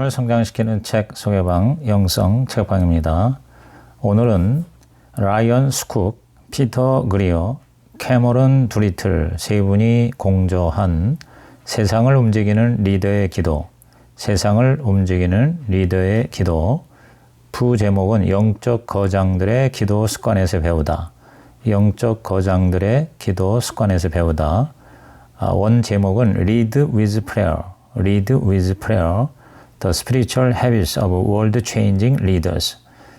영혼을 성장시키는 책 소개방 영성 책방입니다. 오늘은 라이언 스쿡, 피터 그리어, 캐머런 두리틀 세 분이 공저한 세상을 움직이는 리더의 기도, 세상을 움직이는 리더의 기도. 부제목은 영적 거장들의 기도 습관에서 배우다. 영적 거장들의 기도 습관에서 배우다. 원 제목은 Lead with Prayer, Lead with Prayer, The Spiritual Habits of World-Changing Leaders,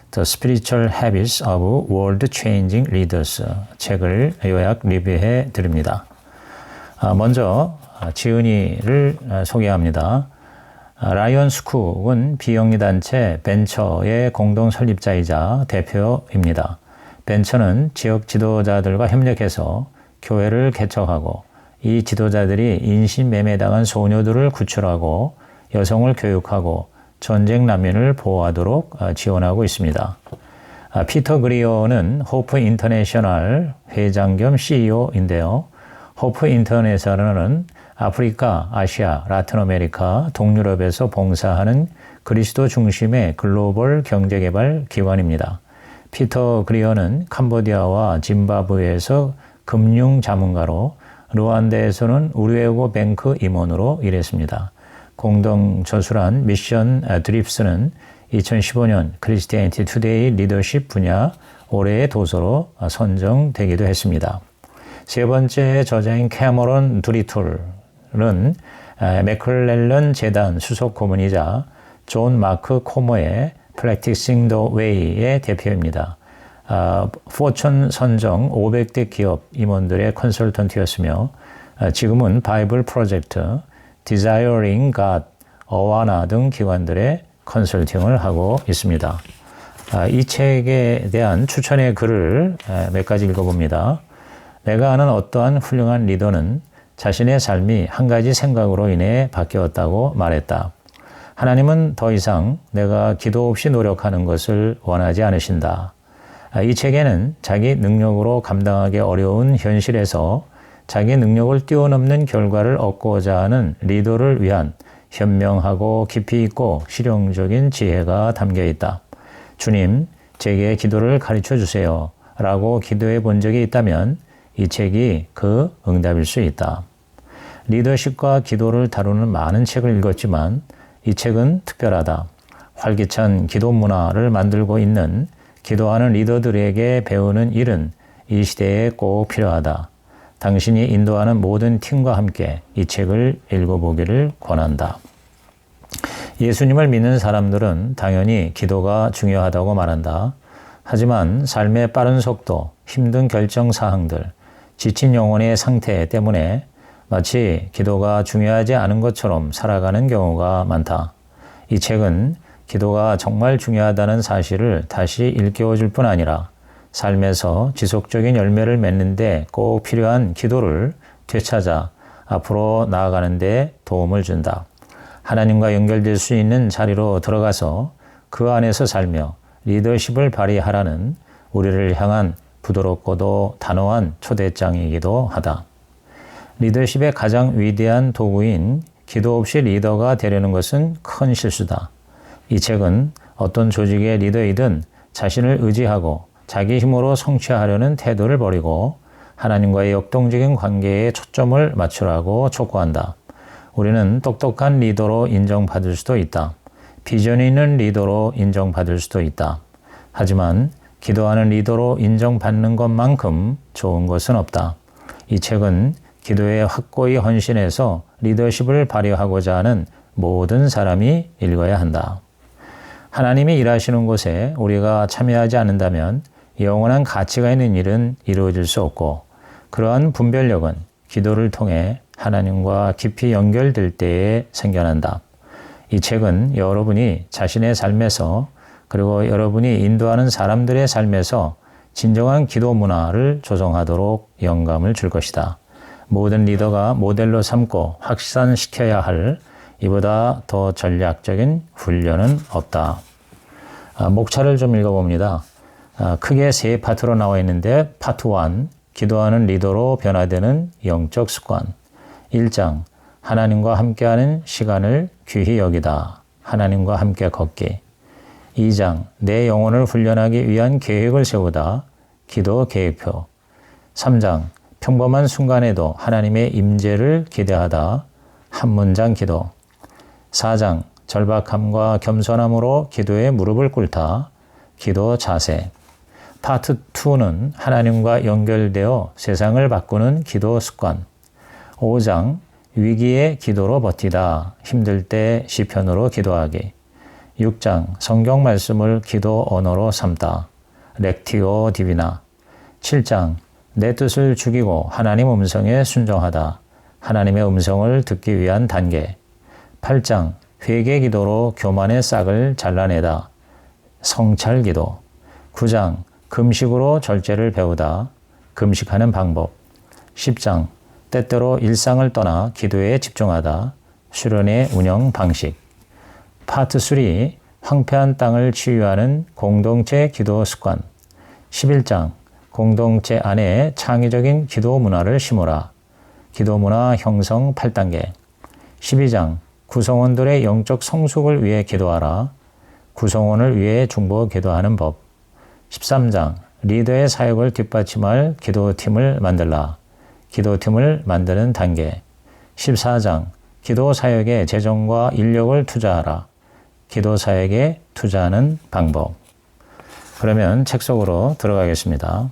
The Spiritual Habits of World-Changing Leaders 책을 요약 리뷰해 드립니다. 먼저 지은이를 소개합니다. 라이언 스쿡은 비영리 단체 벤처의 공동 설립자이자 대표입니다. 벤처는 지역 지도자들과 협력해서 교회를 개척하고 이 지도자들이 인신매매당한 소녀들을 구출하고 여성을 교육하고 전쟁 난민을 보호하도록 지원하고 있습니다. 피터 그리어는 호프 인터내셔널 회장 겸 CEO인데요. 호프 인터내셔널은 아프리카, 아시아, 라틴 아메리카, 동유럽에서 봉사하는 그리스도 중심의 글로벌 경제개발 기관입니다. 피터 그리어는 캄보디아와 짐바브웨에서 금융 자문가로, 루안다에서는 우리외고 뱅크 임원으로 일했습니다. 공동 저술한 미션 드립스는 2015년 크리스티애니티 투데이 리더십 분야 올해의 도서로 선정되기도 했습니다. 세 번째 저자인 캐머런 두리툴은 맥클렐런 재단 수석 고문이자 존 마크 코머의 Practicing the Way의 대표입니다. 포천 선정 500대 기업 임원들의 컨설턴트였으며 지금은 바이블 프로젝트, Desiring God, 어와나 등 기관들의 컨설팅을 하고 있습니다. 이 책에 대한 추천의 글을 몇 가지 읽어봅니다. 내가 아는 어떠한 훌륭한 리더는 자신의 삶이 한 가지 생각으로 인해 바뀌었다고 말했다. 하나님은 더 이상 내가 기도 없이 노력하는 것을 원하지 않으신다. 이 책에는 자기 능력으로 감당하기 어려운 현실에서 자기 능력을 뛰어넘는 결과를 얻고자 하는 리더를 위한 현명하고 깊이 있고 실용적인 지혜가 담겨 있다. 주님, 제게 기도를 가르쳐 주세요. 라고 기도해 본 적이 있다면 이 책이 그 응답일 수 있다. 리더십과 기도를 다루는 많은 책을 읽었지만 이 책은 특별하다. 활기찬 기도 문화를 만들고 있는 기도하는 리더들에게 배우는 일은 이 시대에 꼭 필요하다. 당신이 인도하는 모든 팀과 함께 이 책을 읽어보기를 권한다. 예수님을 믿는 사람들은 당연히 기도가 중요하다고 말한다. 하지만 삶의 빠른 속도, 힘든 결정 사항들, 지친 영혼의 상태 때문에 마치 기도가 중요하지 않은 것처럼 살아가는 경우가 많다. 이 책은 기도가 정말 중요하다는 사실을 다시 일깨워줄 뿐 아니라 삶에서 지속적인 열매를 맺는 데 꼭 필요한 기도를 되찾아 앞으로 나아가는 데 도움을 준다. 하나님과 연결될 수 있는 자리로 들어가서 그 안에서 살며 리더십을 발휘하라는 우리를 향한 부드럽고도 단호한 초대장이기도 하다. 리더십의 가장 위대한 도구인 기도 없이 리더가 되려는 것은 큰 실수다. 이 책은 어떤 조직의 리더이든 자신을 의지하고 자기 힘으로 성취하려는 태도를 버리고 하나님과의 역동적인 관계에 초점을 맞추라고 촉구한다. 우리는 똑똑한 리더로 인정받을 수도 있다. 비전이 있는 리더로 인정받을 수도 있다. 하지만 기도하는 리더로 인정받는 것만큼 좋은 것은 없다. 이 책은 기도에 확고히 헌신해서 리더십을 발휘하고자 하는 모든 사람이 읽어야 한다. 하나님이 일하시는 곳에 우리가 참여하지 않는다면 영원한 가치가 있는 일은 이루어질 수 없고 그러한 분별력은 기도를 통해 하나님과 깊이 연결될 때에 생겨난다. 이 책은 여러분이 자신의 삶에서 그리고 여러분이 인도하는 사람들의 삶에서 진정한 기도 문화를 조성하도록 영감을 줄 것이다. 모든 리더가 모델로 삼고 확산시켜야 할 이보다 더 전략적인 훈련은 없다. 목차를 좀 읽어봅니다. 크게 세 파트로 나와 있는데 파트 1, 기도하는 리더로 변화되는 영적 습관. 1장, 하나님과 함께하는 시간을 귀히 여기다. 하나님과 함께 걷기. 2장, 내 영혼을 훈련하기 위한 계획을 세우다. 기도 계획표. 3장, 평범한 순간에도 하나님의 임재를 기대하다. 한 문장 기도. 4장, 절박함과 겸손함으로 기도에 무릎을 꿇다. 기도 자세. 파트 2는 하나님과 연결되어 세상을 바꾸는 기도 습관. 5장, 위기의 기도로 버티다. 힘들 때 시편으로 기도하기. 6장, 성경 말씀을 기도 언어로 삼다. 렉티오 디비나. 7장, 내 뜻을 죽이고 하나님 음성에 순종하다. 하나님의 음성을 듣기 위한 단계. 8장, 회개 기도로 교만의 싹을 잘라내다. 성찰 기도. 9장, 금식으로 절제를 배우다. 금식하는 방법. 10장, 때때로 일상을 떠나 기도에 집중하다. 수련의 운영 방식. 파트 3, 황폐한 땅을 치유하는 공동체 기도 습관. 11장, 공동체 안에 창의적인 기도 문화를 심으라. 기도 문화 형성 8단계. 12장, 구성원들의 영적 성숙을 위해 기도하라. 구성원을 위해 중보 기도하는 법. 13장, 리더의 사역을 뒷받침할 기도팀을 만들라. 기도팀을 만드는 단계. 14장, 기도 사역에 재정과 인력을 투자하라. 기도 사역에 투자하는 방법. 그러면 책 속으로 들어가겠습니다.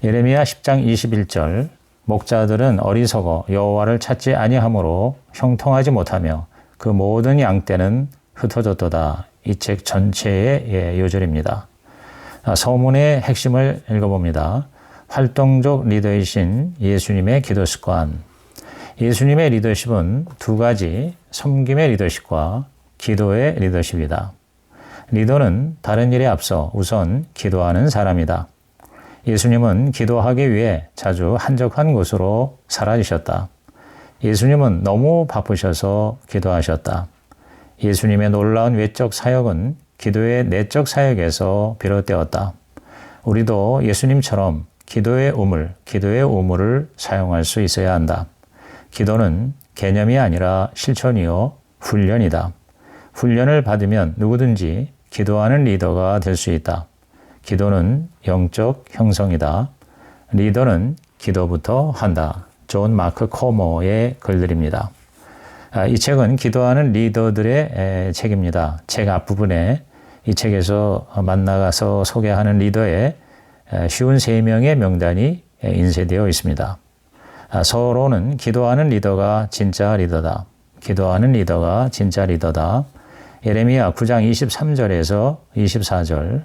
예레미야 10장 21절, 목자들은 어리석어 여호와를 찾지 아니하므로 형통하지 못하며 그 모든 양떼는 흩어졌도다. 이 책 전체의 요절입니다. 서문의 핵심을 읽어봅니다. 활동적 리더이신 예수님의 기도 습관. 예수님의 리더십은 두 가지, 섬김의 리더십과 기도의 리더십이다. 리더는 다른 일에 앞서 우선 기도하는 사람이다. 예수님은 기도하기 위해 자주 한적한 곳으로 사라지셨다. 예수님은 너무 바쁘셔서 기도하셨다. 예수님의 놀라운 외적 사역은 기도의 내적 사역에서 비롯되었다. 우리도 예수님처럼 기도의 우물을 사용할 수 있어야 한다. 기도는 개념이 아니라 실천이요, 훈련이다. 훈련을 받으면 누구든지 기도하는 리더가 될 수 있다. 기도는 영적 형성이다. 리더는 기도부터 한다. 존 마크 코모의 글들입니다. 이 책은 기도하는 리더들의 책입니다. 책 앞부분에 이 책에서 만나가서 소개하는 리더의 쉬운 3명의 명단이 인쇄되어 있습니다. 서로는 기도하는 리더가 진짜 리더다. 기도하는 리더가 진짜 리더다. 예레미야 9장 23절에서 24절,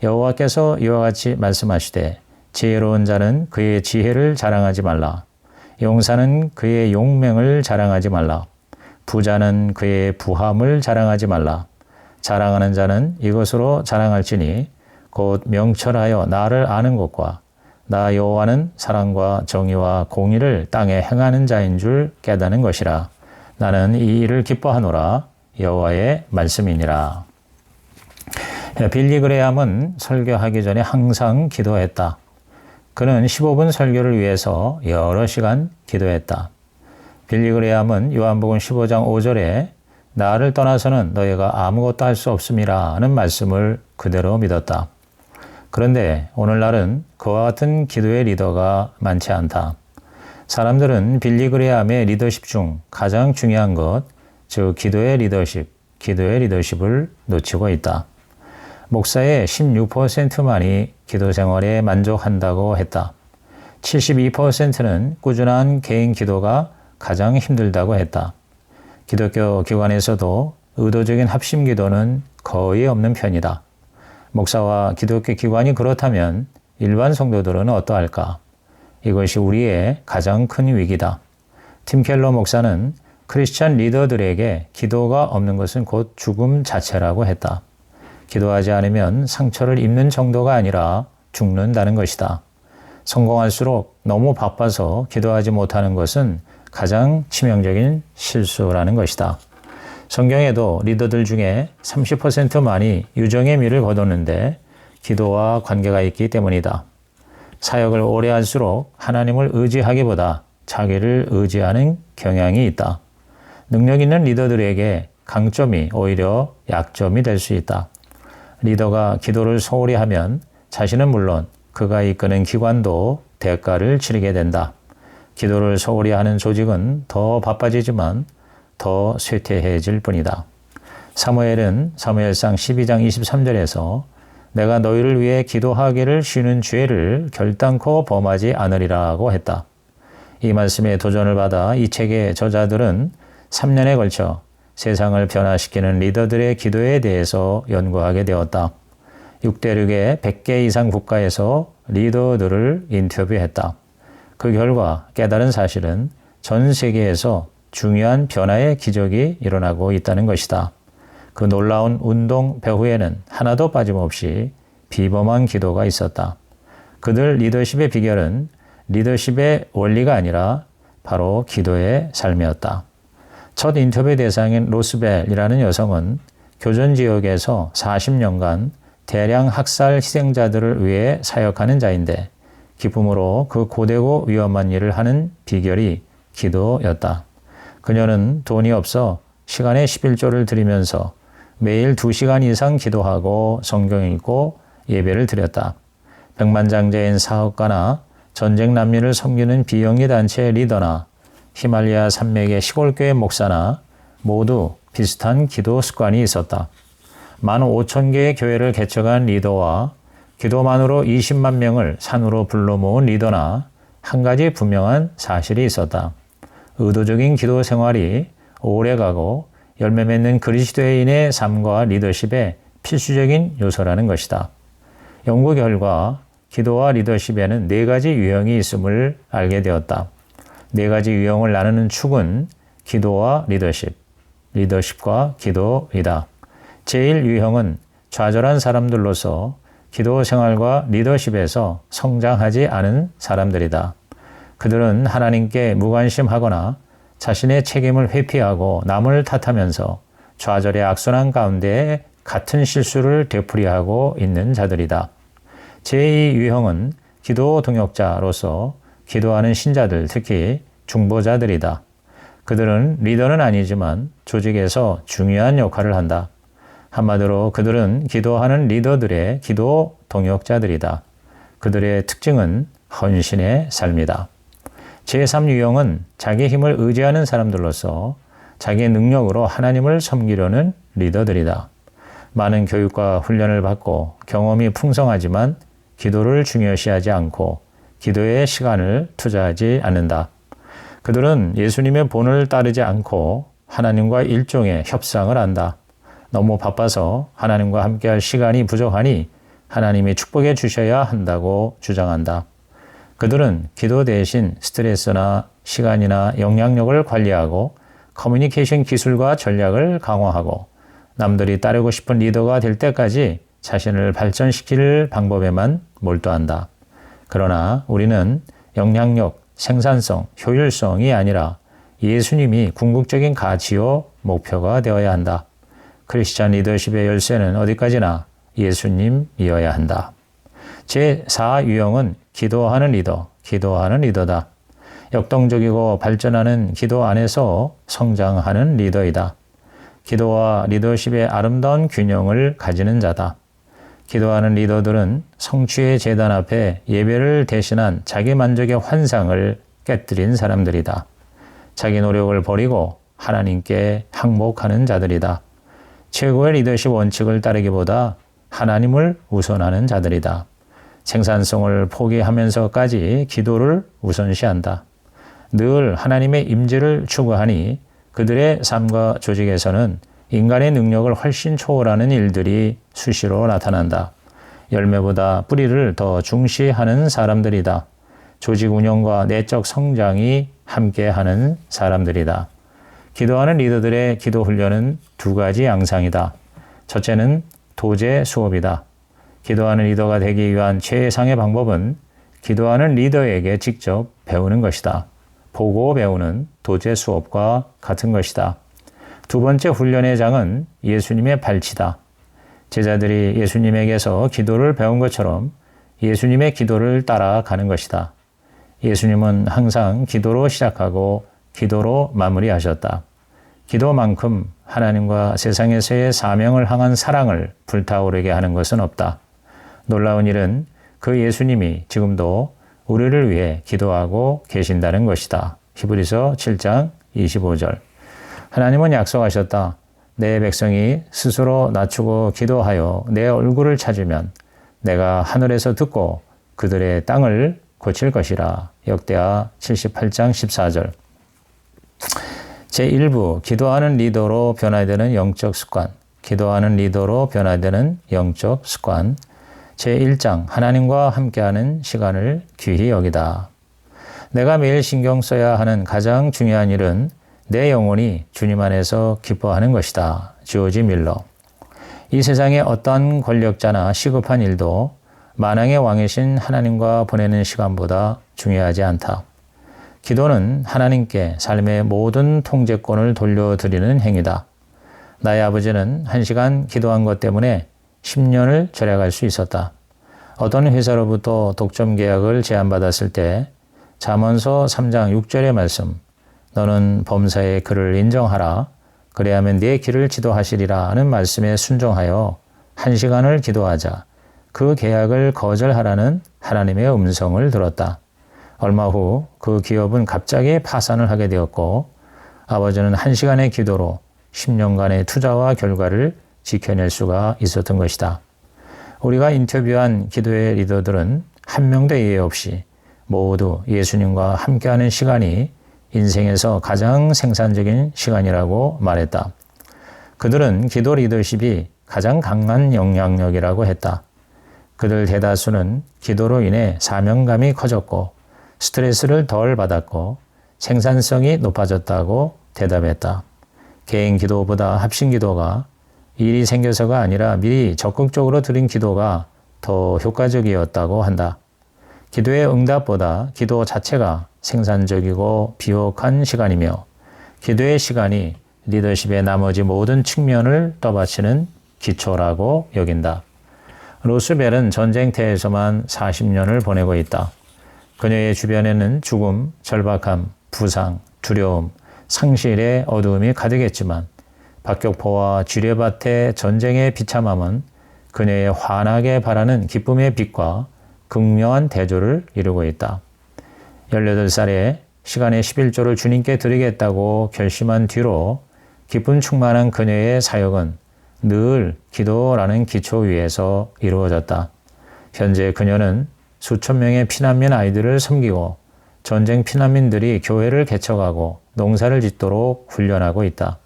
여호와께서 이와 같이 말씀하시되 지혜로운 자는 그의 지혜를 자랑하지 말라. 용사는 그의 용맹을 자랑하지 말라. 부자는 그의 부함을 자랑하지 말라. 자랑하는 자는 이것으로 자랑할지니 곧 명철하여 나를 아는 것과 나 여호와는 사랑과 정의와 공의를 땅에 행하는 자인 줄 깨닫는 것이라. 나는 이 일을 기뻐하노라. 여호와의 말씀이니라. 빌리 그레함은 설교하기 전에 항상 기도했다. 그는 15분 설교를 위해서 여러 시간 기도했다. 빌리 그레함은 요한복음 15장 5절에 나를 떠나서는 너희가 아무것도 할 수 없음이라는 말씀을 그대로 믿었다. 그런데 오늘날은 그와 같은 기도의 리더가 많지 않다. 사람들은 빌리 그레함의 리더십 중 가장 중요한 것, 즉 기도의 리더십을 놓치고 있다. 목사의 16%만이 기도 생활에 만족한다고 했다. 72%는 꾸준한 개인 기도가 가장 힘들다고 했다. 기독교 기관에서도 의도적인 합심 기도는 거의 없는 편이다. 목사와 기독교 기관이 그렇다면 일반 성도들은 어떠할까? 이것이 우리의 가장 큰 위기다. 팀 켈러 목사는 크리스찬 리더들에게 기도가 없는 것은 곧 죽음 자체라고 했다. 기도하지 않으면 상처를 입는 정도가 아니라 죽는다는 것이다. 성공할수록 너무 바빠서 기도하지 못하는 것은 가장 치명적인 실수라는 것이다. 성경에도 리더들 중에 30%만이 유정의 미를 거뒀는데 기도와 관계가 있기 때문이다. 사역을 오래 할수록 하나님을 의지하기보다 자기를 의지하는 경향이 있다. 능력 있는 리더들에게 강점이 오히려 약점이 될 수 있다. 리더가 기도를 소홀히 하면 자신은 물론 그가 이끄는 기관도 대가를 치르게 된다. 기도를 소홀히 하는 조직은 더 바빠지지만 더 쇠퇴해질 뿐이다. 사무엘은 사무엘상 12장 23절에서 내가 너희를 위해 기도하기를 쉬는 죄를 결단코 범하지 않으리라고 했다. 이 말씀에 도전을 받아 이 책의 저자들은 3년에 걸쳐 세상을 변화시키는 리더들의 기도에 대해서 연구하게 되었다. 6대륙의 100개 이상 국가에서 리더들을 인터뷰했다. 그 결과 깨달은 사실은 전 세계에서 중요한 변화의 기적이 일어나고 있다는 것이다. 그 놀라운 운동 배후에는 하나도 빠짐없이 비범한 기도가 있었다. 그들 리더십의 비결은 리더십의 원리가 아니라 바로 기도의 삶이었다. 첫 인터뷰 대상인 로스벨이라는 여성은 교전 지역에서 40년간 대량 학살 희생자들을 위해 사역하는 자인데 기쁨으로 그 고되고 위험한 일을 하는 비결이 기도였다. 그녀는 돈이 없어 시간에 11조를 드리면서 매일 2시간 이상 기도하고 성경 읽고 예배를 드렸다. 백만장자인 사업가나 전쟁 난민을 섬기는 비영리 단체의 리더나 히말라야 산맥의 시골교회 목사나 모두 비슷한 기도 습관이 있었다. 15,000개의 교회를 개척한 리더와 기도만으로 20만 명을 산으로 불러 모은 리더나 한 가지 분명한 사실이 있었다. 의도적인 기도 생활이 오래가고 열매 맺는 그리스도인의 삶과 리더십의 필수적인 요소라는 것이다. 연구 결과 기도와 리더십에는 4가지 유형이 있음을 알게 되었다. 4가지 유형을 나누는 축은 기도와 리더십, 리더십과 기도이다. 제1유형은 좌절한 사람들로서 기도 생활과 리더십에서 성장하지 않은 사람들이다. 그들은 하나님께 무관심하거나 자신의 책임을 회피하고 남을 탓하면서 좌절의 악순환 가운데 같은 실수를 되풀이하고 있는 자들이다. 제2유형은 기도 동역자로서 기도하는 신자들, 특히 중보자들이다. 그들은 리더는 아니지만 조직에서 중요한 역할을 한다. 한마디로 그들은 기도하는 리더들의 기도 동역자들이다. 그들의 특징은 헌신의 삶이다. 제3유형은 자기 힘을 의지하는 사람들로서 자기의 능력으로 하나님을 섬기려는 리더들이다. 많은 교육과 훈련을 받고 경험이 풍성하지만 기도를 중요시하지 않고 기도에 시간을 투자하지 않는다. 그들은 예수님의 본을 따르지 않고 하나님과 일종의 협상을 한다. 너무 바빠서 하나님과 함께할 시간이 부족하니 하나님이 축복해 주셔야 한다고 주장한다. 그들은 기도 대신 스트레스나 시간이나 영향력을 관리하고 커뮤니케이션 기술과 전략을 강화하고 남들이 따르고 싶은 리더가 될 때까지 자신을 발전시킬 방법에만 몰두한다. 그러나 우리는 영향력, 생산성, 효율성이 아니라 예수님이 궁극적인 가치요 목표가 되어야 한다. 크리스찬 리더십의 열쇠는 어디까지나 예수님이어야 한다. 제4유형은 기도하는 리더다. 역동적이고 발전하는 기도 안에서 성장하는 리더이다. 기도와 리더십의 아름다운 균형을 가지는 자다. 기도하는 리더들은 성취의 제단 앞에 예배를 대신한 자기 만족의 환상을 깨뜨린 사람들이다. 자기 노력을 버리고 하나님께 항복하는 자들이다. 최고의 리더십 원칙을 따르기보다 하나님을 우선하는 자들이다. 생산성을 포기하면서까지 기도를 우선시한다. 늘 하나님의 임재를 추구하니 그들의 삶과 조직에서는 인간의 능력을 훨씬 초월하는 일들이 수시로 나타난다. 열매보다 뿌리를 더 중시하는 사람들이다. 조직 운영과 내적 성장이 함께하는 사람들이다. 기도하는 리더들의 기도 훈련은 2가지 양상이다. 첫째는 도제 수업이다. 기도하는 리더가 되기 위한 최상의 방법은 기도하는 리더에게 직접 배우는 것이다. 보고 배우는 도제 수업과 같은 것이다. 2번째 훈련의 장은 예수님의 발치다. 제자들이 예수님에게서 기도를 배운 것처럼 예수님의 기도를 따라가는 것이다. 예수님은 항상 기도로 시작하고 기도로 마무리하셨다. 기도만큼 하나님과 세상에서의 사명을 향한 사랑을 불타오르게 하는 것은 없다. 놀라운 일은 그 예수님이 지금도 우리를 위해 기도하고 계신다는 것이다. 히브리서 7장 25절. 하나님은 약속하셨다. 내 백성이 스스로 낮추고 기도하여 내 얼굴을 찾으면 내가 하늘에서 듣고 그들의 땅을 고칠 것이라. 역대하 78장 14절. 제1부 기도하는 리더로 변화되는 영적 습관. 기도하는 리더로 변화되는 영적 습관. 제1장 하나님과 함께하는 시간을 귀히 여기다. 내가 매일 신경 써야 하는 가장 중요한 일은 내 영혼이 주님 안에서 기뻐하는 것이다. 조지 밀러. 이 세상의 어떠한 권력자나 시급한 일도 만왕의 왕이신 하나님과 보내는 시간보다 중요하지 않다. 기도는 하나님께 삶의 모든 통제권을 돌려드리는 행위다. 나의 아버지는 1시간 기도한 것 때문에 10년을 절약할 수 있었다. 어떤 회사로부터 독점 계약을 제안받았을 때 잠언서 3장 6절의 말씀, 너는 범사의 그를 인정하라. 그래야면 네 길을 지도하시리라 하는 말씀에 순종하여 1시간을 기도하자. 그 계약을 거절하라는 하나님의 음성을 들었다. 얼마 후 그 기업은 갑자기 파산을 하게 되었고 아버지는 1시간의 기도로 10년간의 투자와 결과를 지켜낼 수가 있었던 것이다. 우리가 인터뷰한 기도의 리더들은 한 명도 예외 없이 모두 예수님과 함께하는 시간이 인생에서 가장 생산적인 시간이라고 말했다. 그들은 기도 리더십이 가장 강한 영향력이라고 했다. 그들 대다수는 기도로 인해 사명감이 커졌고 스트레스를 덜 받았고 생산성이 높아졌다고 대답했다. 개인 기도보다 합심 기도가 일이 생겨서가 아니라 미리 적극적으로 드린 기도가 더 효과적이었다고 한다. 기도의 응답보다 기도 자체가 생산적이고 비옥한 시간이며 기도의 시간이 리더십의 나머지 모든 측면을 떠받치는 기초라고 여긴다. 로스벨은 전쟁터에서만 40년을 보내고 있다. 그녀의 주변에는 죽음, 절박함, 부상, 두려움, 상실의 어두움이 가득했지만 박격포와 쥐레밭의 전쟁의 비참함은 그녀의 환하게 바라는 기쁨의 빛과 극명한 대조를 이루고 있다. 18살에 시간의 11조를 주님께 드리겠다고 결심한 뒤로 기쁨 충만한 그녀의 사역은 늘 기도라는 기초 위에서 이루어졌다. 현재 그녀는 수천 명의 피난민 아이들을 섬기고 전쟁 피난민들이 교회를 개척하고 농사를 짓도록 훈련하고 있다.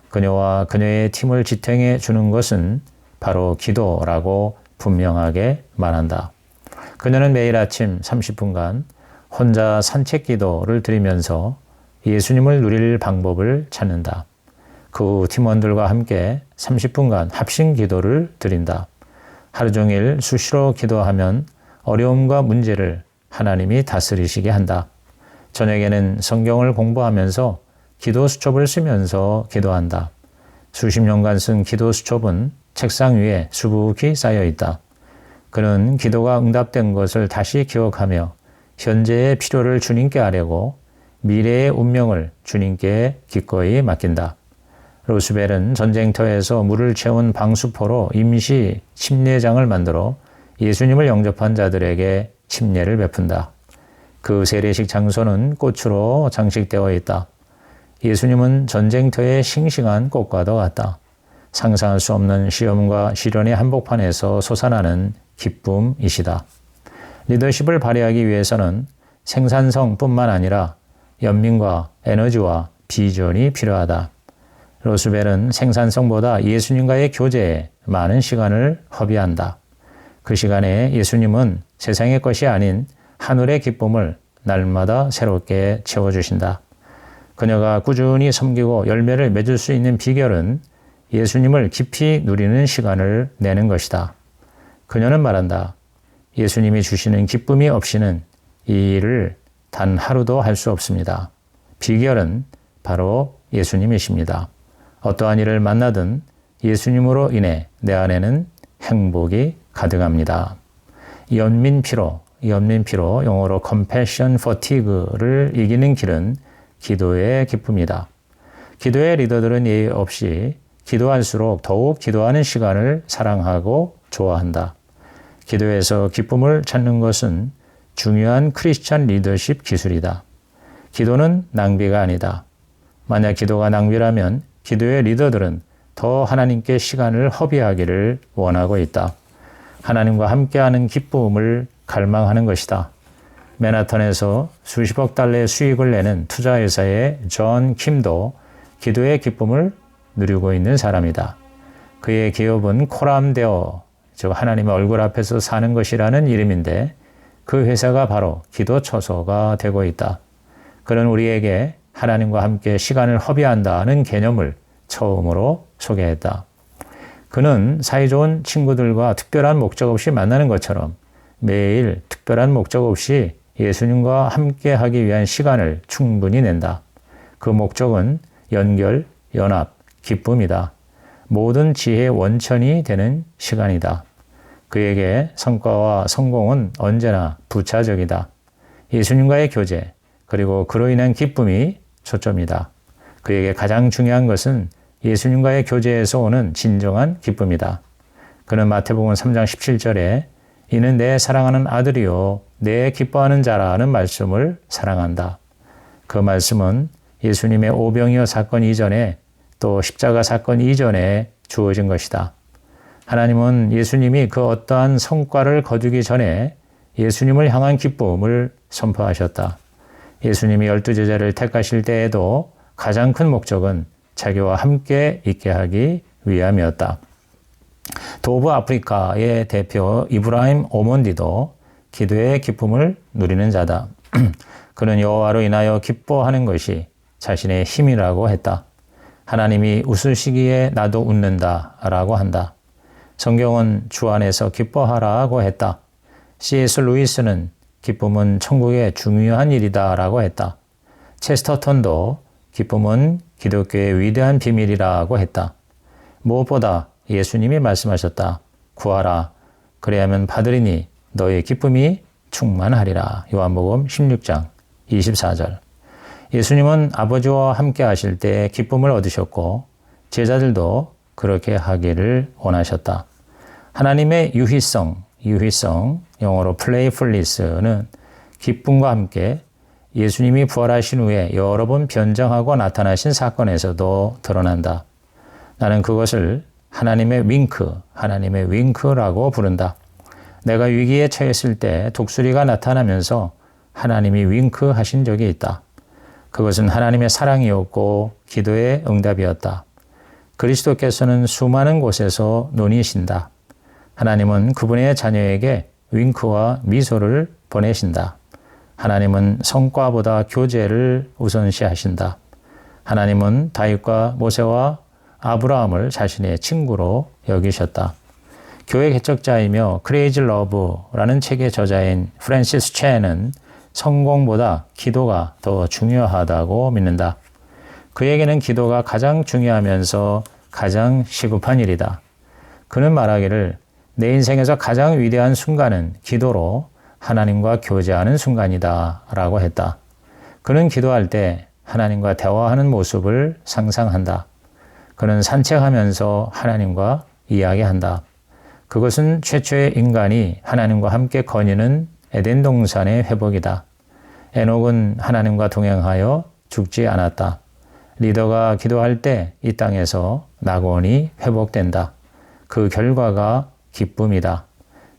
그녀와 그녀의 팀을 지탱해 주는 것은 바로 기도라고 분명하게 말한다. 그녀는 매일 아침 30분간 혼자 산책 기도를 드리면서 예수님을 누릴 방법을 찾는다. 그 팀원들과 함께 30분간 합심 기도를 드린다. 하루 종일 수시로 기도하면 어려움과 문제를 하나님이 다스리시게 한다. 저녁에는 성경을 공부하면서 기도 수첩을 쓰면서 기도한다. 수십 년간 쓴 기도 수첩은 책상 위에 수북히 쌓여 있다. 그는 기도가 응답된 것을 다시 기억하며 현재의 필요를 주님께 아뢰고 미래의 운명을 주님께 기꺼이 맡긴다. 로스벨은 전쟁터에서 물을 채운 방수포로 임시 침례장을 만들어 예수님을 영접한 자들에게 침례를 베푼다. 그 세례식 장소는 꽃으로 장식되어 있다. 예수님은 전쟁터의 싱싱한 꽃과도 같다. 상상할 수 없는 시험과 시련의 한복판에서 솟아나는 기쁨이시다. 리더십을 발휘하기 위해서는 생산성뿐만 아니라 연민과 에너지와 비전이 필요하다. 로스벨은 생산성보다 예수님과의 교제에 많은 시간을 허비한다. 그 시간에 예수님은 세상의 것이 아닌 하늘의 기쁨을 날마다 새롭게 채워주신다. 그녀가 꾸준히 섬기고 열매를 맺을 수 있는 비결은 예수님을 깊이 누리는 시간을 내는 것이다. 그녀는 말한다. 예수님이 주시는 기쁨이 없이는 이 일을 단 하루도 할 수 없습니다. 비결은 바로 예수님이십니다. 어떠한 일을 만나든 예수님으로 인해 내 안에는 행복이 가득합니다. 연민피로, 영어로 compassion fatigue를 이기는 길은 기도의 기쁨이다. 기도의 리더들은 예의 없이 기도할수록 더욱 기도하는 시간을 사랑하고 좋아한다. 기도에서 기쁨을 찾는 것은 중요한 크리스찬 리더십 기술이다. 기도는 낭비가 아니다. 만약 기도가 낭비라면 기도의 리더들은 더 하나님께 시간을 허비하기를 원하고 있다. 하나님과 함께하는 기쁨을 갈망하는 것이다. 맨하탄에서 수십억 달러의 수익을 내는 투자회사의 존 킴도 기도의 기쁨을 누리고 있는 사람이다. 그의 기업은 코람데어, 즉 하나님의 얼굴 앞에서 사는 것이라는 이름인데 그 회사가 바로 기도 처소가 되고 있다. 그는 우리에게 하나님과 함께 시간을 허비한다는 개념을 처음으로 소개했다. 그는 사이좋은 친구들과 특별한 목적 없이 만나는 것처럼 매일 특별한 목적 없이 예수님과 함께하기 위한 시간을 충분히 낸다. 그 목적은 연결, 연합, 기쁨이다. 모든 지혜의 원천이 되는 시간이다. 그에게 성과와 성공은 언제나 부차적이다. 예수님과의 교제, 그리고 그로 인한 기쁨이 초점이다. 그에게 가장 중요한 것은 예수님과의 교제에서 오는 진정한 기쁨이다. 그는 마태복음 3장 17절에 이는 내 사랑하는 아들이요 내 기뻐하는 자라는 말씀을 사랑한다. 그 말씀은 예수님의 오병이어 사건 이전에 또 십자가 사건 이전에 주어진 것이다. 하나님은 예수님이 그 어떠한 성과를 거두기 전에 예수님을 향한 기쁨을 선포하셨다. 예수님이 12제자를 택하실 때에도 가장 큰 목적은 자기와 함께 있게 하기 위함이었다. 도부 아프리카의 대표 이브라임 오몬디도 기도의 기쁨을 누리는 자다. 그는 여호와로 인하여 기뻐하는 것이 자신의 힘이라고 했다. 하나님이 웃으시기에 나도 웃는다 라고 한다. 성경은 주 안에서 기뻐하라고 했다. C.S. 루이스는 기쁨은 천국의 중요한 일이다 라고 했다. 체스터턴도 기쁨은 기독교의 위대한 비밀이라고 했다. 무엇보다 예수님이 말씀하셨다. 구하라. 그래야만 받으리니 너의 기쁨이 충만하리라. 요한복음 16장 24절. 예수님은 아버지와 함께 하실 때 기쁨을 얻으셨고 제자들도 그렇게 하기를 원하셨다. 하나님의 유희성, 영어로 playfulness는 기쁨과 함께 예수님이 부활하신 후에 여러 번 변장하고 나타나신 사건에서도 드러난다. 나는 그것을 하나님의 윙크라고 부른다. 내가 위기에 처했을 때 독수리가 나타나면서 하나님이 윙크하신 적이 있다. 그것은 하나님의 사랑이었고 기도의 응답이었다. 그리스도께서는 수많은 곳에서 논이신다. 하나님은 그분의 자녀에게 윙크와 미소를 보내신다. 하나님은 성과보다 교제를 우선시하신다. 하나님은 다윗과 모세와 아브라함을 자신의 친구로 여기셨다. 교회 개척자이며 크레이지 러브라는 책의 저자인 프랜시스 첸은 성공보다 기도가 더 중요하다고 믿는다. 그에게는 기도가 가장 중요하면서 가장 시급한 일이다. 그는 말하기를 내 인생에서 가장 위대한 순간은 기도로 하나님과 교제하는 순간이다 라고 했다. 그는 기도할 때 하나님과 대화하는 모습을 상상한다. 그는 산책하면서 하나님과 이야기한다. 그것은 최초의 인간이 하나님과 함께 거니는 에덴 동산의 회복이다. 에녹은 하나님과 동행하여 죽지 않았다. 리더가 기도할 때 이 땅에서 낙원이 회복된다. 그 결과가 기쁨이다.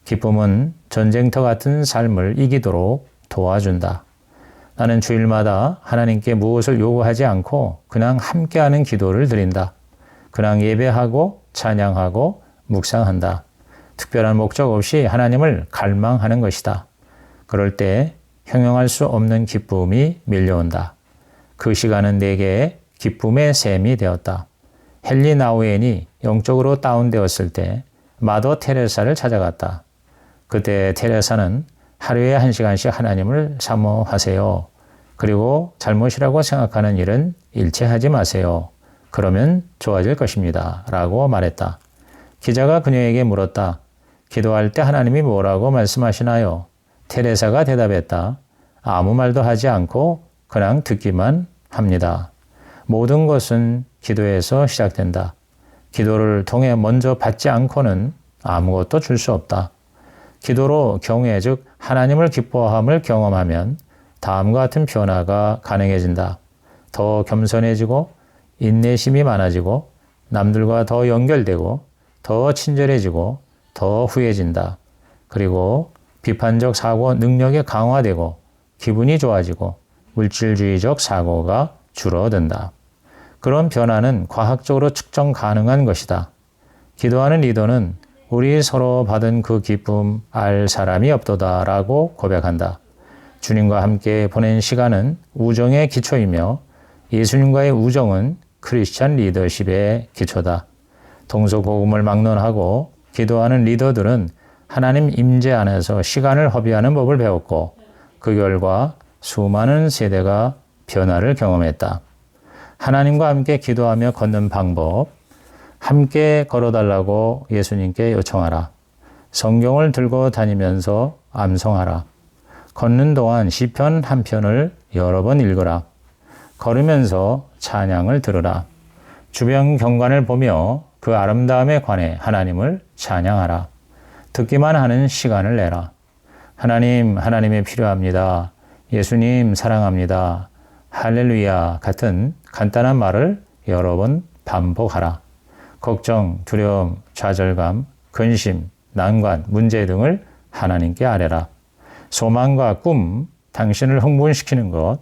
기쁨은 전쟁터 같은 삶을 이기도록 도와준다. 나는 주일마다 하나님께 무엇을 요구하지 않고 그냥 함께하는 기도를 드린다. 그냥 예배하고 찬양하고 묵상한다. 특별한 목적 없이 하나님을 갈망하는 것이다. 그럴 때 형용할 수 없는 기쁨이 밀려온다. 그 시간은 내게 기쁨의 샘이 되었다. 헨리 나우엔이 영적으로 다운되었을 때 마더 테레사를 찾아갔다. 그때 테레사는 하루에 1시간씩 하나님을 사모하세요. 그리고 잘못이라고 생각하는 일은 일체하지 마세요. 그러면 좋아질 것입니다. 라고 말했다. 기자가 그녀에게 물었다. 기도할 때 하나님이 뭐라고 말씀하시나요? 테레사가 대답했다. 아무 말도 하지 않고 그냥 듣기만 합니다. 모든 것은 기도에서 시작된다. 기도를 통해 먼저 받지 않고는 아무것도 줄 수 없다. 기도로 경외 즉 하나님을 기뻐함을 경험하면 다음과 같은 변화가 가능해진다. 더 겸손해지고 인내심이 많아지고 남들과 더 연결되고 더 친절해지고 더 후해진다. 그리고 비판적 사고 능력이 강화되고 기분이 좋아지고 물질주의적 사고가 줄어든다. 그런 변화는 과학적으로 측정 가능한 것이다. 기도하는 리더는 우리 서로 받은 그 기쁨 알 사람이 없도다라고 고백한다. 주님과 함께 보낸 시간은 우정의 기초이며 예수님과의 우정은 크리스찬 리더십의 기초다. 동서고금을 막론하고 기도하는 리더들은 하나님 임재 안에서 시간을 허비하는 법을 배웠고 그 결과 수많은 세대가 변화를 경험했다. 하나님과 함께 기도하며 걷는 방법, 함께 걸어달라고 예수님께 요청하라. 성경을 들고 다니면서 암송하라. 걷는 동안 시편 한 편을 여러 번 읽으라. 걸으면서 찬양을 들으라. 주변 경관을 보며 그 아름다움에 관해 하나님을 찬양하라. 듣기만 하는 시간을 내라. 하나님, 하나님이 필요합니다. 예수님 사랑합니다. 할렐루야 같은 간단한 말을 여러 번 반복하라. 걱정, 두려움, 좌절감, 근심, 난관, 문제 등을 하나님께 아뢰라. 소망과 꿈, 당신을 흥분시키는 것,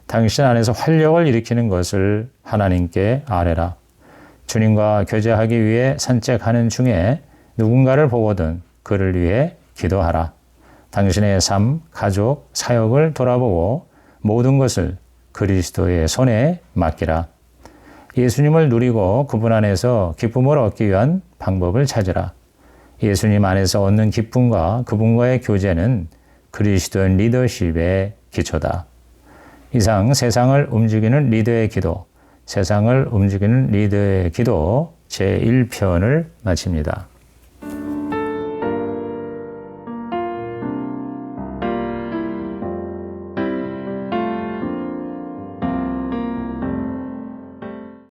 당신 안에서 활력을 일으키는 것을 하나님께 아뢰라. 주님과 교제하기 위해 산책하는 중에 누군가를 보거든 그를 위해 기도하라. 당신의 삶, 가족, 사역을 돌아보고 모든 것을 그리스도의 손에 맡기라. 예수님을 누리고 그분 안에서 기쁨을 얻기 위한 방법을 찾으라. 예수님 안에서 얻는 기쁨과 그분과의 교제는 그리스도인 리더십의 기초다. 이상 세상을 움직이는 리더의 기도, 세상을 움직이는 리더의 기도 제1편을 마칩니다.